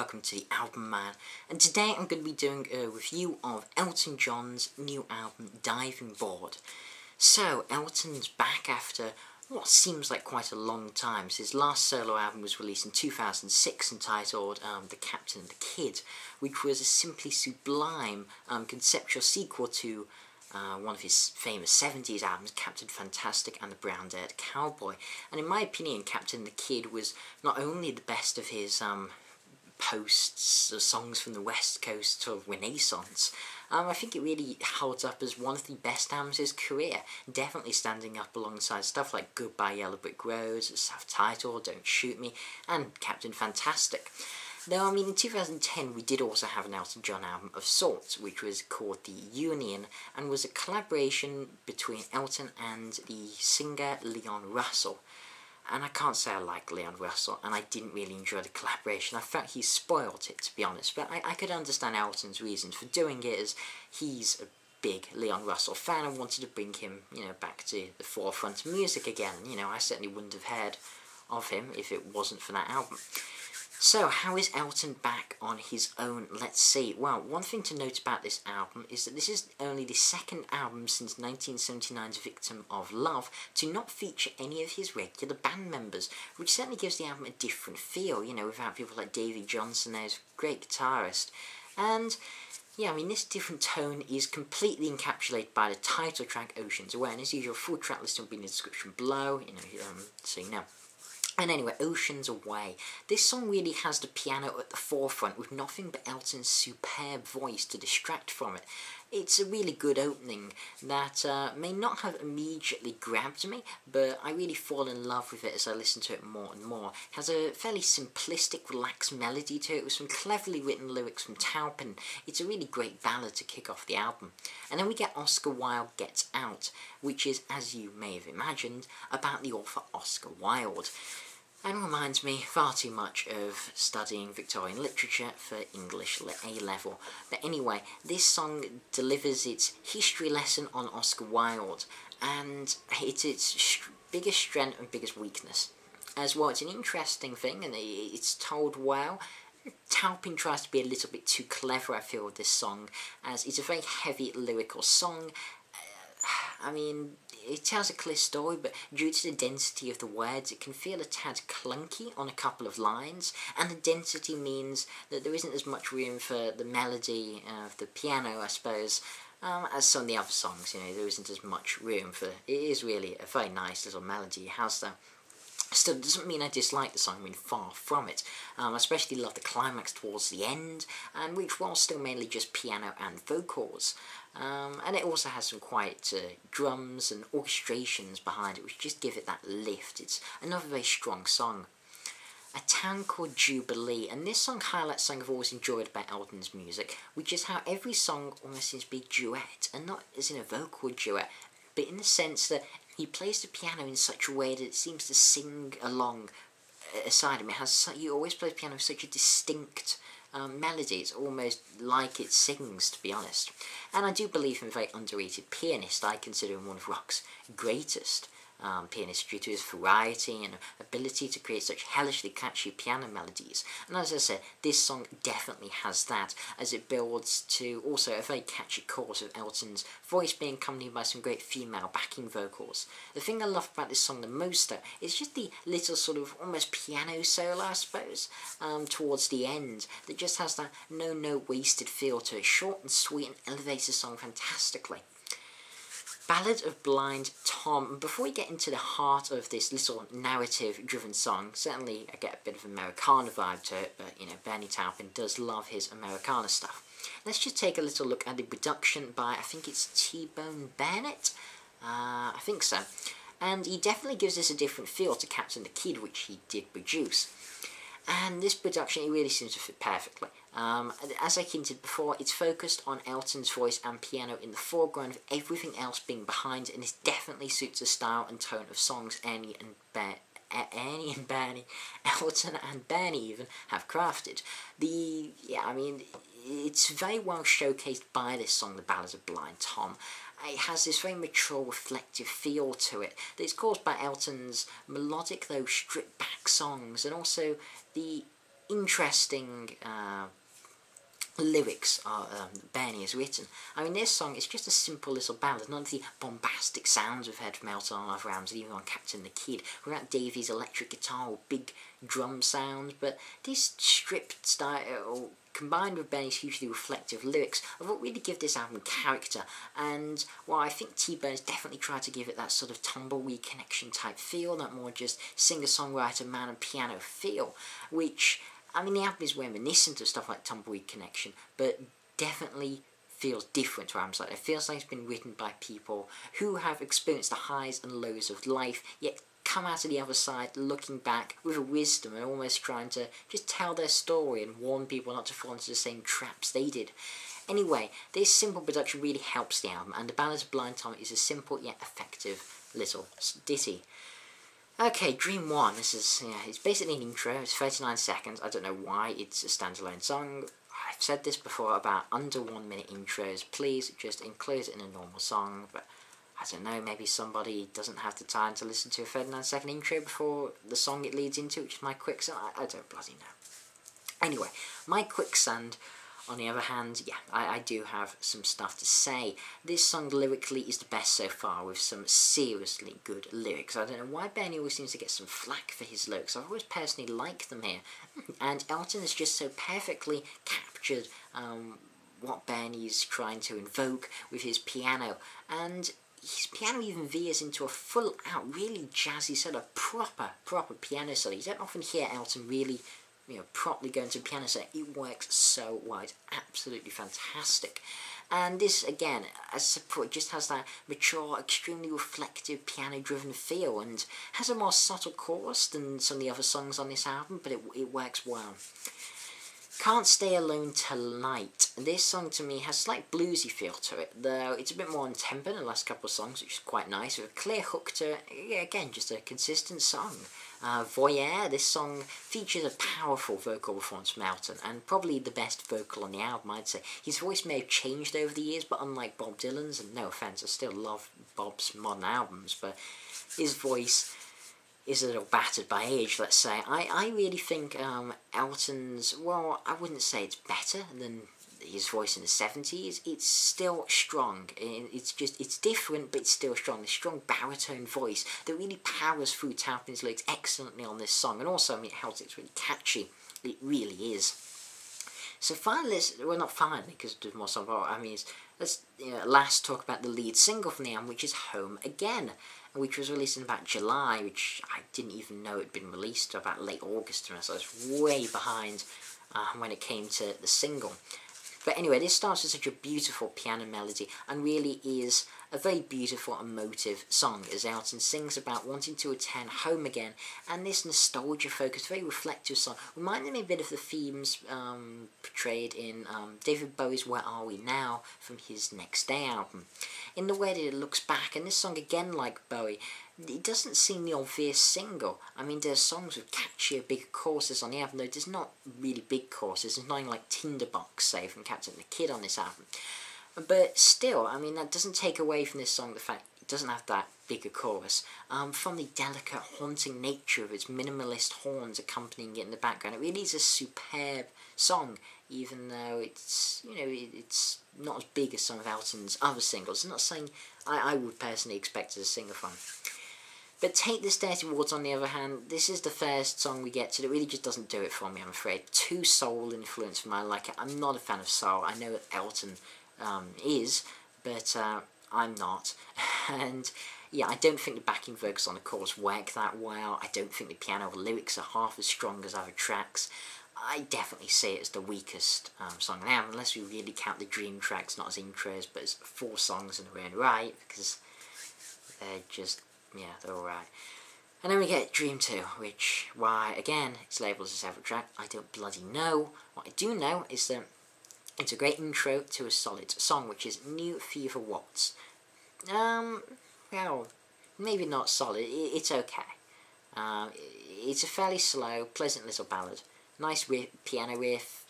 welcome to the Album Man, and today I'm going to be doing a review of Elton John's new album, Diving Board. So, Elton's back after what seems like quite a long time. So his last solo album was released in 2006 entitled The Captain and the Kid, which was a simply sublime conceptual sequel to one of his famous 70s albums, Captain Fantastic and the Brown-Haired Cowboy. And in my opinion, Captain and the Kid was not only the best of his songs from the West Coast sort of renaissance, I think it really holds up as one of the best albums of his career, definitely standing up alongside stuff like Goodbye Yellow Brick Road, Self-Titled, Don't Shoot Me, and Captain Fantastic. Though, I mean, in 2010 we did also have an Elton John album of sorts, which was called The Union, and was a collaboration between Elton and the singer Leon Russell. And I can't say I like Leon Russell, and I didn't really enjoy the collaboration. I felt he spoilt it, to be honest, but I could understand Elton's reasons for doing it, as he's a big Leon Russell fan and wanted to bring him, back to the forefront of music again. I certainly wouldn't have heard of him if it wasn't for that album. So, how is Elton back on his own? Let's see. Well, one thing to note about this album is that this is only the second album since 1979's Victim of Love to not feature any of his regular band members, which certainly gives the album a different feel, without people like Davy Johnson, there's a great guitarist. And, yeah, I mean, this different tone is completely encapsulated by the title track, Ocean's Away, and as usual, full track list will be in the description below, so you know. And anyway, Ocean's Away. This song really has the piano at the forefront with nothing but Elton's superb voice to distract from it. It's a really good opening that may not have immediately grabbed me, but I really fall in love with it as I listen to it more and more. It has a fairly simplistic, relaxed melody to it with some cleverly written lyrics from Taupin. It's a really great ballad to kick off the album. And then we get Oscar Wilde Gets Out, which is, as you may have imagined, about the author Oscar Wilde. And reminds me far too much of studying Victorian literature for English A-level. But anyway, this song delivers its history lesson on Oscar Wilde, and it's its biggest strength and biggest weakness. As well, it's an interesting thing, and it's told well. Taupin tries to be a little bit too clever, I feel, with this song, as it's a very heavy lyrical song. I mean, it tells a clear story, but due to the density of the words, it can feel a tad clunky on a couple of lines, and the density means that there isn't as much room for the melody of the piano, I suppose, as some of the other songs. There isn't as much room for. It is really a very nice little melody it has there. Still, it doesn't mean I dislike the song, I mean far from it. I especially love the climax towards the end, which was still mainly just piano and vocals. And it also has some quiet drums and orchestrations behind it, which just give it that lift. It's another very strong song. A Town Called Jubilee, and this song highlights something I've always enjoyed about Elton's music, which is how every song almost seems to be a duet, and not as in a vocal duet, but in the sense that he plays the piano in such a way that it seems to sing along aside him. He always plays piano with such a distinct melody. It's almost like it sings, to be honest. And I do believe him a very underrated pianist. I consider him one of rock's greatest pianists due to his variety and ability to create such hellishly catchy piano melodies. And as I said, this song definitely has that, as it builds to also a very catchy chorus of Elton's voice being accompanied by some great female backing vocals. The thing I love about this song the most, though, is just the little sort of almost piano solo, I suppose, towards the end, that just has that no-note wasted feel to it, short and sweet, and elevates the song fantastically. Ballad of Blind Tom. Before we get into the heart of this little narrative-driven song, certainly I get a bit of Americana vibe to it, but, Bernie Taupin does love his Americana stuff. Let's just take a little look at the production by, I think it's T-Bone Burnett? I think so. And he definitely gives this a different feel to Captain the Kid, which he did produce. And this production, it really seems to fit perfectly. As I hinted before, it's focused on Elton's voice and piano in the foreground, with everything else being behind, and this definitely suits the style and tone of songs Annie and Bernie, Elton and Bernie even, have crafted. It's very well showcased by this song, The Ballad of Blind Tom. It has this very mature, reflective feel to it that is caused by Elton's melodic, though stripped-back songs, and also the interesting lyrics Bernie has written. I mean, this song is just a simple little ballad, none of the bombastic sounds we've heard from Elton on other albums, even on Captain the Kid, without Davy's electric guitar or big drum sounds, but this stripped style, combined with Benny's hugely reflective lyrics, are what really give this album character, and while I think T-Bone's definitely tried to give it that sort of tumbleweed connection type feel, that more just singer-songwriter, man and piano feel, which, I mean, the album is reminiscent of stuff like Tumbleweed Connection, but definitely feels different to albums like that. It feels like it's been written by people who have experienced the highs and lows of life, yet come out of the other side looking back with a wisdom and almost trying to just tell their story and warn people not to fall into the same traps they did. Anyway, this simple production really helps the album, and the Ballad of Blind Tom is a simple yet effective little ditty. Okay, Dream 1, this is, it's basically an intro, it's 39 seconds, I don't know why it's a standalone song. I've said this before about under 1 minute intros, please just include it in a normal song, but I don't know, maybe somebody doesn't have the time to listen to a 39 second intro before the song it leads into, which is my Quicksand, I don't bloody know. Anyway, my Quicksand, on the other hand, yeah, I do have some stuff to say. This song lyrically is the best so far, with some seriously good lyrics. I don't know why Bernie always seems to get some flack for his lyrics. I've always personally liked them here. And Elton has just so perfectly captured what Bernie's trying to invoke with his piano. And his piano even veers into a full-out, really jazzy sort of proper piano solo. You don't often hear Elton really, properly going to a piano set. It works so well. It's absolutely fantastic. And this, again, as I it just has that mature, extremely reflective, piano-driven feel, and has a more subtle chorus than some of the other songs on this album, but it works well. Can't Stay Alone Tonight. This song to me has a slight bluesy feel to it, though it's a bit more on-tempo than the last couple of songs, which is quite nice, with a clear hook to it. Yeah, again, just a consistent song. Voyeur, this song features a powerful vocal performance from Elton, and probably the best vocal on the album, I'd say. His voice may have changed over the years, but unlike Bob Dylan's, and no offence, I still love Bob's modern albums, but his voice is a little battered by age, let's say. I really think Elton's, well, I wouldn't say it's better than his voice in the 70s. It's still strong. It's different, but it's still strong. This strong baritone voice that really powers through Taupin's lyrics excellently on this song. And also, I mean, it helps, it's really catchy. It really is. So finally, well, not finally, because there's more songs. I mean, let's last talk about the lead single from the album, which is Home Again, which was released in about July, which I didn't even know had been released till about late August, so I was way behind when it came to the single. But anyway, this starts with such a beautiful piano melody, and really is a very beautiful, emotive song, as Elton sings about wanting to return home again, and this nostalgia-focused, very reflective song reminded me a bit of the themes portrayed in David Bowie's Where Are We Now from his Next Day album. In the way that it looks back, and this song, again like Bowie, it doesn't seem the obvious single. I mean, there's songs with catchier, bigger choruses on the album, though there's not really big choruses. There's nothing like Tinderbox, say, from Captain the Kid on this album. But still, I mean, that doesn't take away from this song the fact it doesn't have that bigger chorus. From the delicate, haunting nature of its minimalist horns accompanying it in the background, it really is a superb song, even though it's, it's not as big as some of Elton's other singles. It's not something I would personally expect as a singer from. But Take This Dirty Water, on the other hand, this is the first song we get to that really just doesn't do it for me, I'm afraid. Too soul influenced for my liking. I'm not a fan of soul. I know that Elton is, but I'm not. And yeah, I don't think the backing vocals on the chorus work that well. I don't think the piano lyrics are half as strong as other tracks. I definitely say it as the weakest song now, unless we really count the Dream tracks not as intros, but as 4 songs in their own right, because they're just, yeah, they're alright. And then we get Dream 2, which, why, again, it's labelled as a separate track. I don't bloody know. What I do know is that it's a great intro to a solid song, which is New Fever Waltz. Well, maybe not solid. It's okay. It's a fairly slow, pleasant little ballad. Nice piano riff,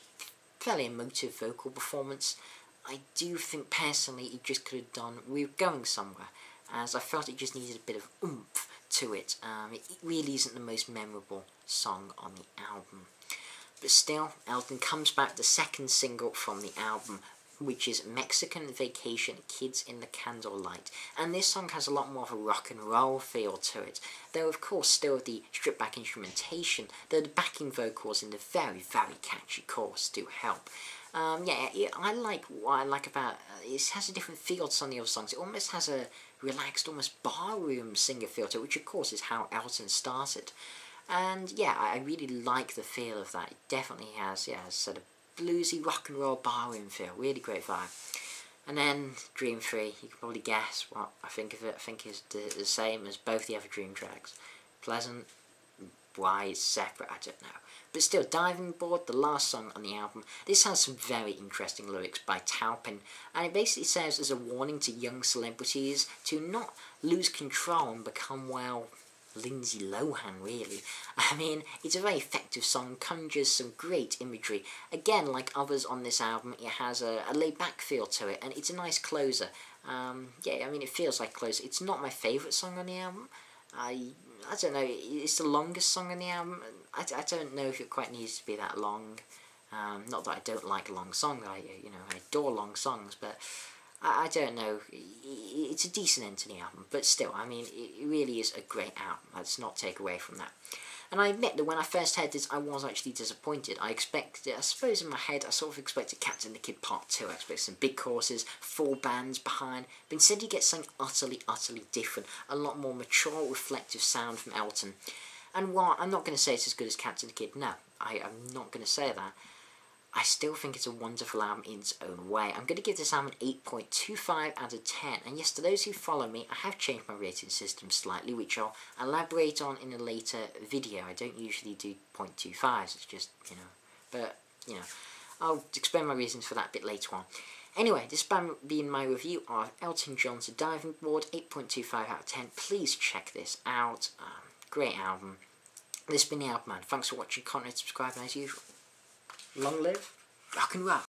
fairly emotive vocal performance. I do think, personally, it just could have done with Going Somewhere, as I felt it just needed a bit of oomph to it. It really isn't the most memorable song on the album. But still, Elton comes back with the second single from the album, which is Mexican Vacation, Kids in the Candlelight. And this song has a lot more of a rock and roll feel to it, though of course still the stripped back instrumentation, though the backing vocals in the very, very catchy chorus do help. I like what I like about it has a different feel to some of the other songs. It almost has a relaxed, almost barroom singer feel to it, which of course is how Elton started. And yeah, I really like the feel of that. It definitely has, yeah, sort of bluesy rock and roll barroom feel. Really great vibe. And then Dream 3, you can probably guess what I think of it. I think it's the same as both the other Dream tracks. Pleasant, why it's separate, I don't know. But still, Diving Board, the last song on the album, this has some very interesting lyrics by Taupin, and it basically serves as a warning to young celebrities to not lose control and become, well, Lindsay Lohan, really. I mean, it's a very effective song, conjures some great imagery. Again, like others on this album, it has a laid-back feel to it, and it's a nice closer. Yeah, I mean, it feels like a closer. It's not my favourite song on the album. I don't know, it's the longest song on the album. I don't know if it quite needs to be that long. Not that I don't like long songs, I adore long songs, but I don't know, it's a decent end to the album, but still, I mean, it really is a great album, let's not take away from that. And I admit that when I first heard this, I was actually disappointed. I suppose in my head, I sort of expected Captain the Kid Part 2, I expected some big choruses, full bands behind, but instead you get something utterly, utterly different, a lot more mature, reflective sound from Elton. And while I'm not going to say it's as good as Captain the Kid, no, I am not going to say that. I still think it's a wonderful album in its own way. I'm going to give this album an 8.25 out of 10. And yes, to those who follow me, I have changed my rating system slightly, which I'll elaborate on in a later video. I don't usually do 0.25s, it's just, but, I'll explain my reasons for that a bit later on. Anyway, this being my review of Elton John's Diving Board, 8.25 out of 10. Please check this out. Great album. This has been the Album Man. Thanks for watching, comment, subscribe, and as usual, long live rock and roll.